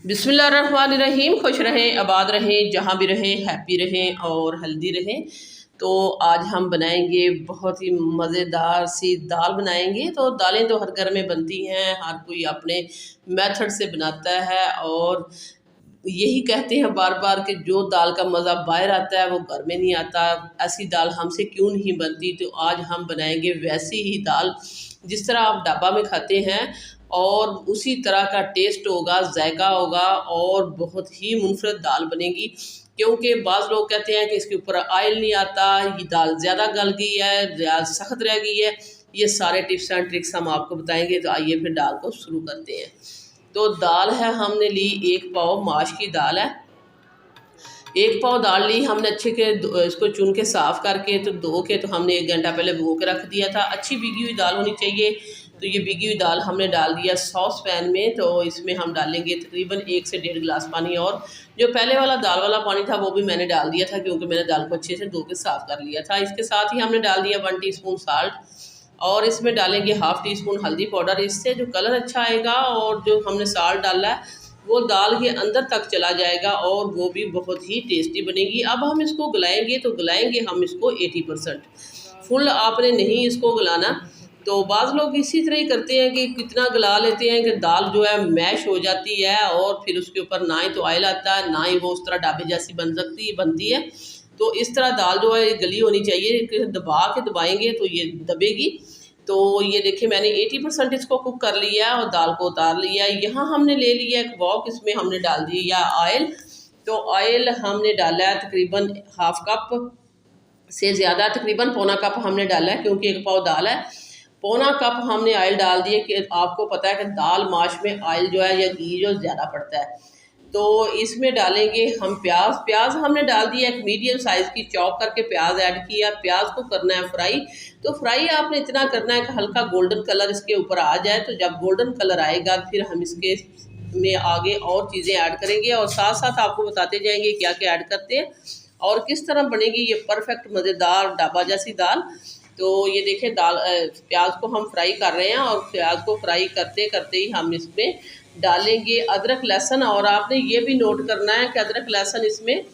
बिस्मिल्लाहिर्रहमानिर्रहीम। खुश रहें, आबाद रहें, जहाँ भी रहें, हैप्पी रहें और हेल्दी रहें। तो आज हम बनाएंगे बहुत ही मज़ेदार सी दाल बनाएंगे। तो दालें तो हर घर में बनती हैं, हर कोई अपने मेथड से बनाता है और यही कहते हैं बार बार कि जो दाल का मज़ा बाहर आता है वो घर में नहीं आता। ऐसी दाल हमसे क्यों नहीं बनती। तो आज हम बनाएंगे वैसी ही दाल जिस तरह आप ढाबा में खाते हैं और उसी तरह का टेस्ट होगा, जायका होगा और बहुत ही मुनफरद दाल बनेगी। क्योंकि बाज़ लोग कहते हैं कि इसके ऊपर ऑयल नहीं आता, ये दाल ज़्यादा गल गई है, ज़्यादा सख्त रह गई है। ये सारे टिप्स एंड ट्रिक्स हम आपको बताएंगे। तो आइए फिर दाल को शुरू करते हैं। तो दाल है, हमने ली 1 पाव माश की दाल है। 1 पाव दाल ली हमने, अच्छे के इसको चुन के साफ़ करके तो धो के तो हमने 1 घंटा पहले भिगो के रख दिया था। अच्छी भीगी हुई दाल होनी चाहिए। तो ये भीगी हुई दाल हमने डाल दिया सॉस पैन में। तो इसमें हम डालेंगे तकरीबन 1 से 1.5 गिलास पानी, और जो पहले वाला दाल वाला पानी था वो भी मैंने डाल दिया था क्योंकि मैंने दाल को अच्छे से धो के साफ़ कर लिया था। इसके साथ ही हमने डाल दिया 1 टीस्पून साल्ट, और इसमें डालेंगे 1/2 टीस्पून हल्दी पाउडर। इससे जो कलर अच्छा आएगा और जो हमने साल्ट डाला है वो दाल के अंदर तक चला जाएगा और वो भी बहुत ही टेस्टी बनेगी। अब हम इसको गलाएंगे, तो गलाएंगे हम इसको 80%, फुल आपने नहीं इसको गलाना। तो बाज़ लोग इसी तरह ही करते हैं कि कितना गला लेते हैं कि दाल जो है मैश हो जाती है और फिर उसके ऊपर ना ही तो ऑयल आता है, ना ही वो उस तरह ढाबे जैसी बनती है। तो इस तरह दाल जो है गली होनी चाहिए, दबाएंगे तो ये दबेगी। तो ये देखिए मैंने 80% इसको कुक कर लिया है और दाल को उतार लिया है। यहाँ हमने ले लिया एक वॉक, इसमें हमने डाल दिया ऑयल। तो ऑयल हमने डाला है तकरीबन 1/2 कप से ज़्यादा, तकरीबन पौना कप हमने डाला है क्योंकि 1 पाव दाल है। पौना कप हमने ऑयल डाल दिए कि आपको पता है कि दाल माश में ऑयल जो है या घी जो ज़्यादा पड़ता है। तो इसमें डालेंगे हम प्याज हमने डाल दिया, एक मीडियम साइज़ की चॉप करके प्याज ऐड किया। प्याज को करना है फ्राई। तो फ्राई आपने इतना करना है कि हल्का गोल्डन कलर इसके ऊपर आ जाए। तो जब गोल्डन कलर आएगा फिर हम इसके में आगे और चीज़ें ऐड करेंगे और साथ साथ आपको बताते जाएंगे क्या क्या ऐड करते हैं और किस तरह बनेगी ये परफेक्ट मज़ेदार ढाबा जैसी दाल। तो ये देखिए दाल प्याज को हम फ्राई कर रहे हैं और प्याज को फ्राई करते करते ही हम इसमें डालेंगे अदरक लहसुन। और आपने ये भी नोट करना है कि अदरक लहसुन इसमें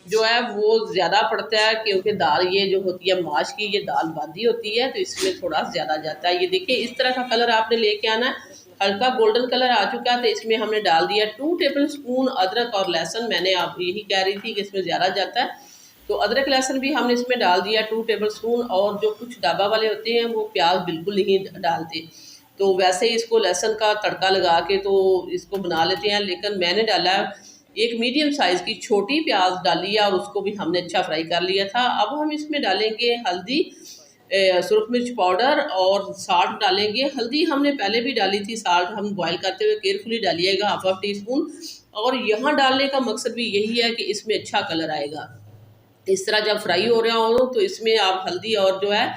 जो है वो ज़्यादा पड़ता है क्योंकि दाल ये जो होती है माश की, ये दाल बादी होती है तो इसमें थोड़ा ज़्यादा जाता है। ये देखिए इस तरह का कलर आपने लेके आना है, हल्का गोल्डन कलर आ चुका है। तो इसमें हमने डाल दिया 2 टेबल स्पून अदरक और लहसुन। मैंने आप यही कह रही थी कि इसमें ज़्यादा जाता है, तो अदरक लहसुन भी हमने इसमें डाल दिया 2 टेबल स्पून। और जो कुछ ढाबा वाले होते हैं वो प्याज बिल्कुल नहीं डालते, तो वैसे ही इसको लहसुन का तड़का लगा के तो इसको बना लेते हैं। लेकिन मैंने डाला एक मीडियम साइज़ की छोटी प्याज डाली है और उसको भी हमने अच्छा फ्राई कर लिया था। अब हम इसमें डालेंगे हल्दी, सुरख मिर्च पाउडर और साल्ट डालेंगे। हल्दी हमने पहले भी डाली थी, साल्ट हम बॉयल करते हुए केयरफुली डालिएगा 1/2 टीस्पून। और यहाँ डालने का मकसद भी यही है कि इसमें अच्छा कलर आएगा। इस तरह जब फ्राई हो रहा हो तो इसमें आप हल्दी और जो है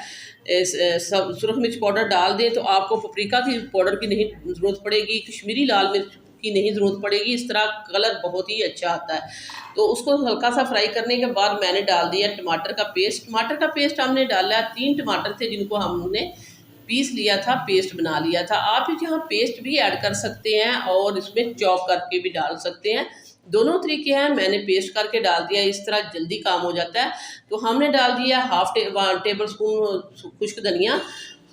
सुरख मिर्च पाउडर डाल दें। तो आपको पपरिका की पाउडर की नहीं ज़रूरत पड़ेगी, कश्मीरी लाल मिर्च की नहीं ज़रूरत पड़ेगी। इस तरह कलर बहुत ही अच्छा आता है। तो उसको हल्का सा फ्राई करने के बाद मैंने डाल दिया टमाटर का पेस्ट। टमाटर का पेस्ट हमने डाला है, 3 टमाटर थे जिनको हमने पीस लिया था, पेस्ट बना लिया था। आप यहाँ पेस्ट भी ऐड कर सकते हैं और इसमें चॉप करके भी डाल सकते हैं, दोनों तरीके हैं। मैंने पेस्ट करके डाल दिया, इस तरह जल्दी काम हो जाता है। तो हमने डाल दिया 1/2 टेबल स्पून खुश्क धनिया,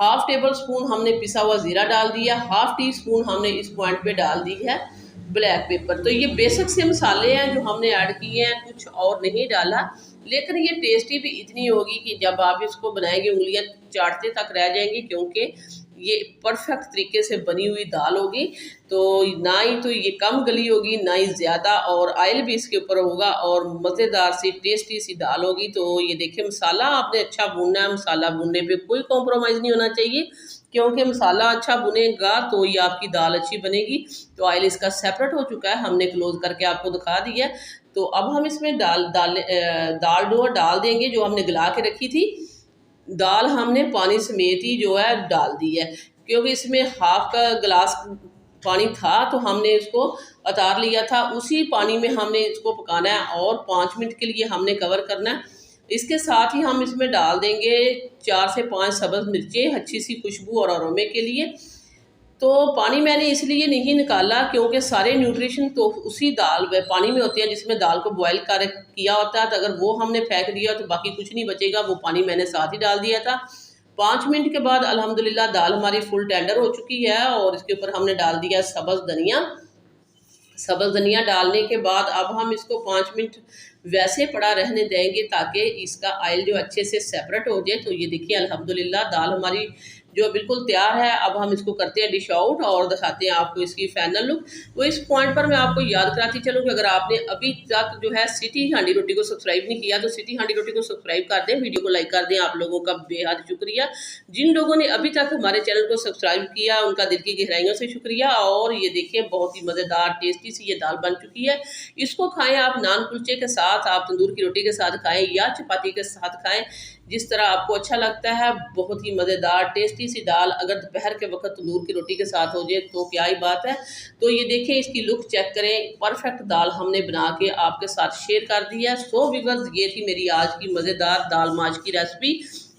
1/2 टेबल स्पून हमने पिसा हुआ ज़ीरा डाल दिया, 1/2 टीस्पून हमने इस पॉइंट पे डाल दी है ब्लैक पेपर। तो ये बेसिक से मसाले हैं जो हमने ऐड किए हैं, कुछ और नहीं डाला। लेकिन ये टेस्टी भी इतनी होगी कि जब आप इसको बनाएंगे उंगलियां चाटते तक रह जाएंगी, क्योंकि ये परफेक्ट तरीके से बनी हुई दाल होगी। तो ना ही तो ये कम गली होगी ना ही ज़्यादा, और ऑयल भी इसके ऊपर होगा और मज़ेदार सी टेस्टी सी दाल होगी। तो ये देखिए मसाला आपने अच्छा भूनना है, मसाला भूनने पे कोई कॉम्प्रोमाइज़ नहीं होना चाहिए क्योंकि मसाला अच्छा भुनेगा तो ये आपकी दाल अच्छी बनेगी। तो ऑयल इसका सेपरेट हो चुका है, हमने क्लोज करके आपको दिखा दिया। तो अब हम इसमें दाल जो डाल देंगे जो हमने गला के रखी थी। दाल हमने पानी समेत ही जो है डाल दी है क्योंकि इसमें 1/2 का गिलास पानी था तो हमने इसको उतार लिया था। उसी पानी में हमने इसको पकाना है और 5 मिनट के लिए हमने कवर करना है। इसके साथ ही हम इसमें डाल देंगे 4 से 5 सब्ज़ मिर्चें, अच्छी सी खुशबू और अरोमे के लिए। तो पानी मैंने इसलिए नहीं निकाला क्योंकि सारे न्यूट्रिशन तो उसी दाल में पानी में होते हैं जिसमें दाल को बॉयल कर किया होता है। तो अगर वो हमने फेंक दिया तो बाकी कुछ नहीं बचेगा, वो पानी मैंने साथ ही डाल दिया था। 5 मिनट के बाद अल्हम्दुलिल्लाह दाल हमारी फुल टेंडर हो चुकी है और इसके ऊपर हमने डाल दिया सब्ज़ धनिया। सब्ज़ धनिया डालने के बाद अब हम इसको 5 मिनट वैसे पड़ा रहने देंगे ताकि इसका ऑयल जो अच्छे से सेपरेट हो जाए। तो ये देखिए अल्हम्दुलिल्लाह दाल हमारी जो बिल्कुल तैयार है। अब हम इसको करते हैं डिश आउट और दिखाते हैं आपको इसकी फाइनल लुक। तो इस पॉइंट पर मैं आपको याद कराती चलूँ कि अगर आपने अभी तक जो है सिटी हांडी रोटी को सब्सक्राइब नहीं किया तो सिटी हांडी रोटी को सब्सक्राइब कर दें, वीडियो को लाइक कर दें। आप लोगों का बेहद शुक्रिया। जिन लोगों ने अभी तक हमारे चैनल को सब्सक्राइब किया उनका दिल की गहराइयों से शुक्रिया। और ये देखिए बहुत ही मज़ेदार टेस्टी सी ये दाल बन चुकी है। इसको खाएं आप नान कुलचे के साथ, आप तंदूर की रोटी के साथ खाएं या चपाती के साथ खाएं, जिस तरह आपको अच्छा लगता है। बहुत ही मज़ेदार टेस्टी सी दाल अगर दोपहर के वक्त तंदूर की रोटी के साथ हो जाए तो क्या ही बात है। तो ये देखें इसकी लुक चेक करें, परफेक्ट दाल हमने बना के आपके साथ शेयर कर दी है। सो व्यूअर्स ये थी मेरी आज की मज़ेदार दाल माश की रेसिपी,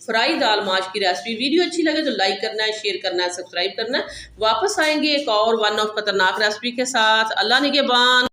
फ्राई दाल माश की रेसिपी। वीडियो अच्छी लगे तो लाइक करना है, शेयर करना है, सब्सक्राइब करना है। वापस आएंगे एक और वन ऑफ खतरनाक रेसिपी के साथ। अल्लाह निगहबान।